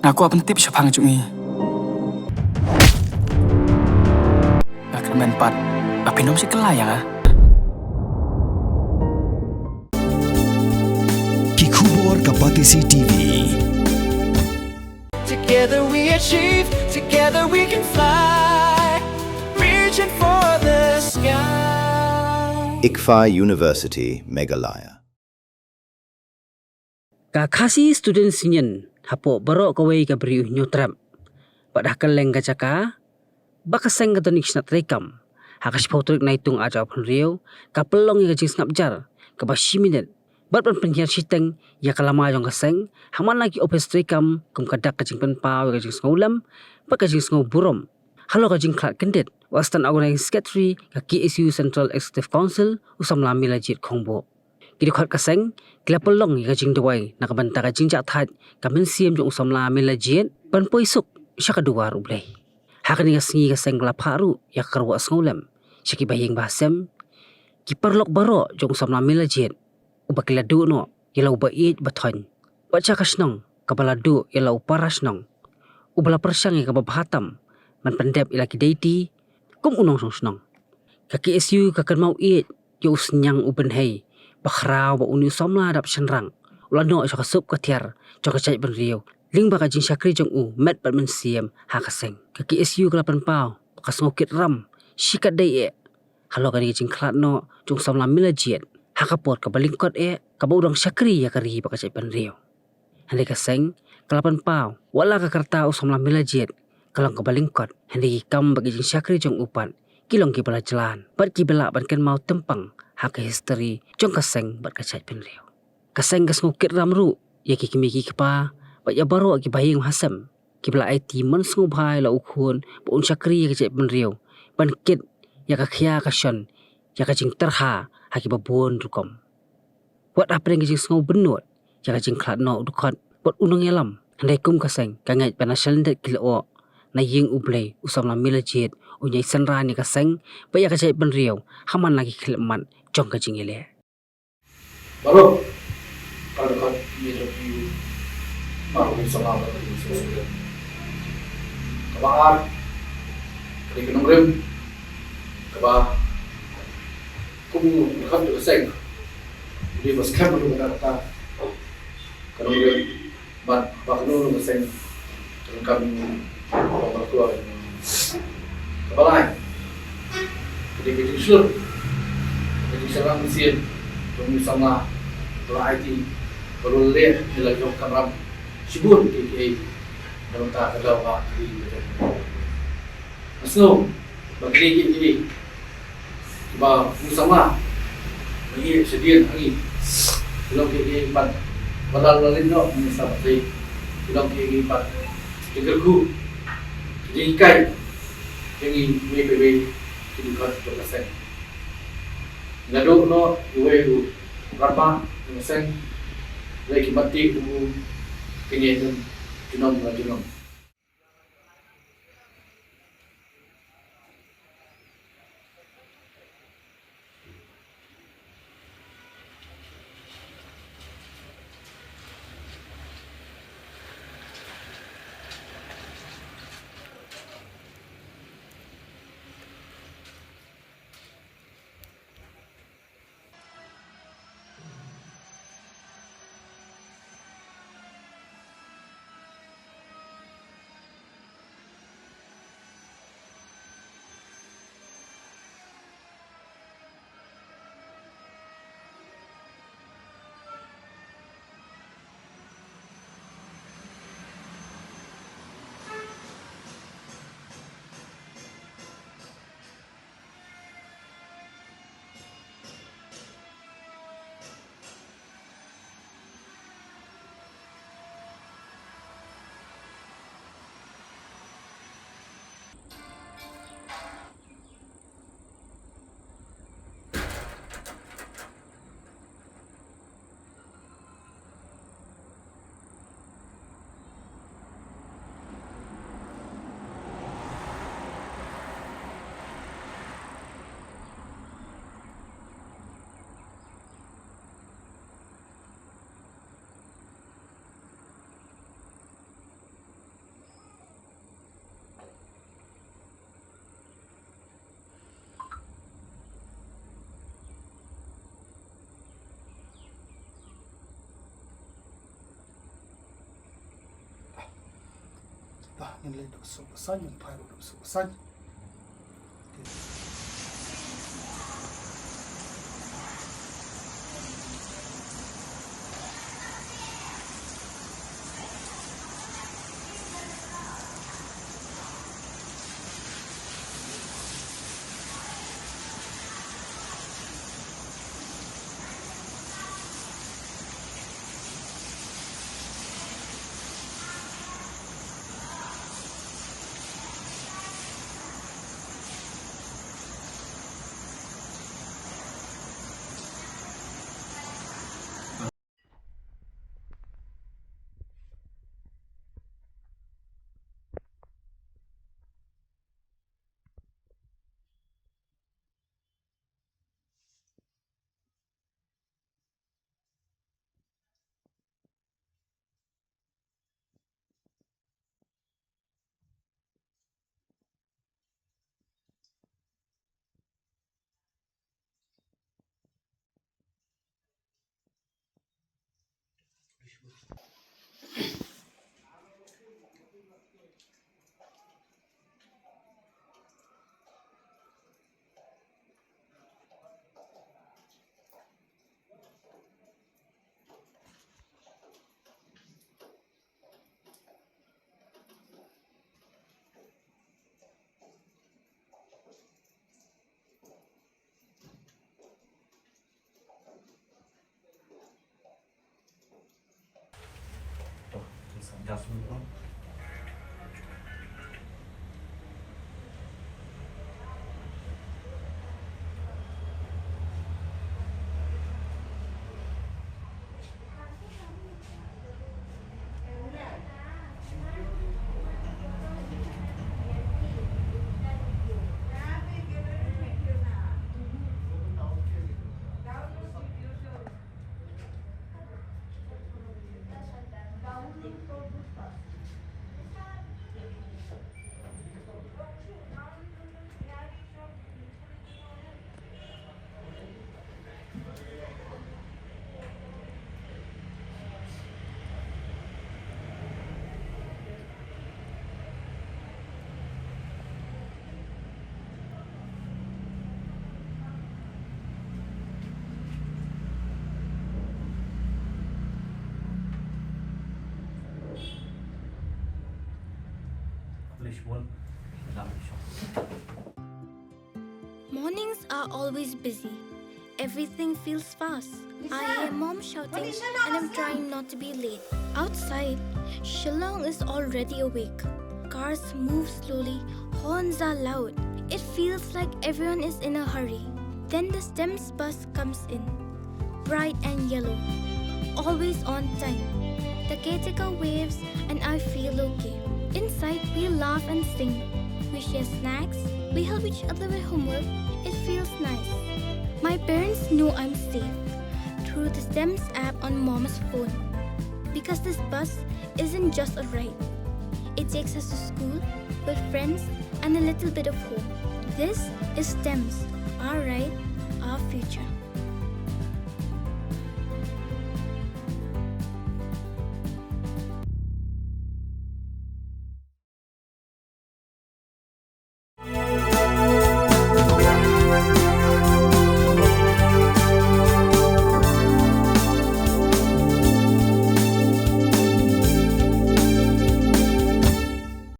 Aku apa tip siapang cumi. Gak kemen pat. Apa nom si kelayang ah? Kikubor kapatisi TV. Together we achieve, together we can fly, reaching for the sky. ICFA University, Meghalaya. Kakasi student sinyen hapo barok kawai ka beriuh nyotram. Padah keleng ka caka, bakaseng ka tonik snat rekam. Hakas potrik naitung aja pun riau, ka pelong ya jing Sngap jar, ka bashi minit. Bat pan penyiar siteng ya kalama jong kaseng, haman lagi opes rekam kum kadak ka jing penpau ka jing Sngewlem, ba ka jing Khongbuh. Halo ka jing Khladnoh kendet, wastan Organizing Secretary ka KSU Central Executive Council Samla Melajied Khongbuh. Dkhot kaseng kila pelong ka jing Duwai nakabanta ka jing Dkhot ka mensiam jong Samla Melajied pan poisuk siya kedua rublay. Hakani ka singi kaseng kala paru ya karwa Sngewlem siya kibaying bahasem kiparlok baro jong Samla Melajied ubakila du no yala ubait baton baca kasnong kabala du yala uparasnong ubala persyang ya kababahatam man pendep ila kidaiti kum unong song ka KSU ka kan mau it yo usnyang ubenhei bakhraw ba uni Samla dap senrang ulano isa kasup ka tiar jong ka cai benriu ling ba ka jing syakri jong u met bat mensiam ha kaseng ka KSU kalapan pau ka ngokit ram sikat dai halo ka jing Khladnoh jong Samla Melajied ha kapot ka balingkot ka baudang syakri ya kari ba ka cai benriu handai kaseng kalapan pau wala ka karta u Samla Melajied kalang ka balingkot handai kam bagi jing syakri jong upan kilong ki bala jalan bat ki bala ban kan mau tempang hak history jong kaseng bat kacai penriu kaseng gas ngukit ramru ya ki kimi ki pa bat ya baro ki baying hasam ki bala IT men sngubhai la ukhun bon syakri ya kacai penriu ban kit ya ka khia ka shon ya ka jing terha ha ki babon rukom wat apa yang jing sngow benut ya ka jing Khladnoh Dkhot bat unong yalam handai kum kaseng ka ngai panasal ndet kilo na ying ublay Samla Melajied unyai senrani kaseng ba ya kacai penriu haman lagi khilman jong ka jing ile baru kalau dekat di review baru bisa ngalah dari sesuatu kebangan dari Sngewlem kebah kumu dekat juga seng di basket dulu kata Sngewlem Vocational juga seng lengkap orang tua kebalai jadi kecil jadi serang mesin Demi sama belah IT baru lihat nilai jom kamera sibuk di dalam tak ada apa di masuk bagi ini bah sama bagi sedian lagi belum ke empat padahal lain no misalnya belum ke empat tigerku jadi kai yang BPB di Dkhot berkasih ngadu no iwe berapa persen lagi mati kenyataan junom. in late of super sun and pilot of super sun. Mornings are always busy. Everything feels fast. I hear mom shouting and I'm trying not to be late. Outside, Shillong is already awake. Cars move slowly, horns are loud. It feels like everyone is in a hurry. Then the STEMS bus comes in, bright and yellow, always on time. The caretaker waves and I feel okay. Inside, we laugh and sing. We share snacks. We help each other with homework. It feels nice. My parents know I'm safe through the STEMS app on mom's phone. Because this bus isn't just a ride. It takes us to school with friends and a little bit of hope. This is STEMS, our ride, our future.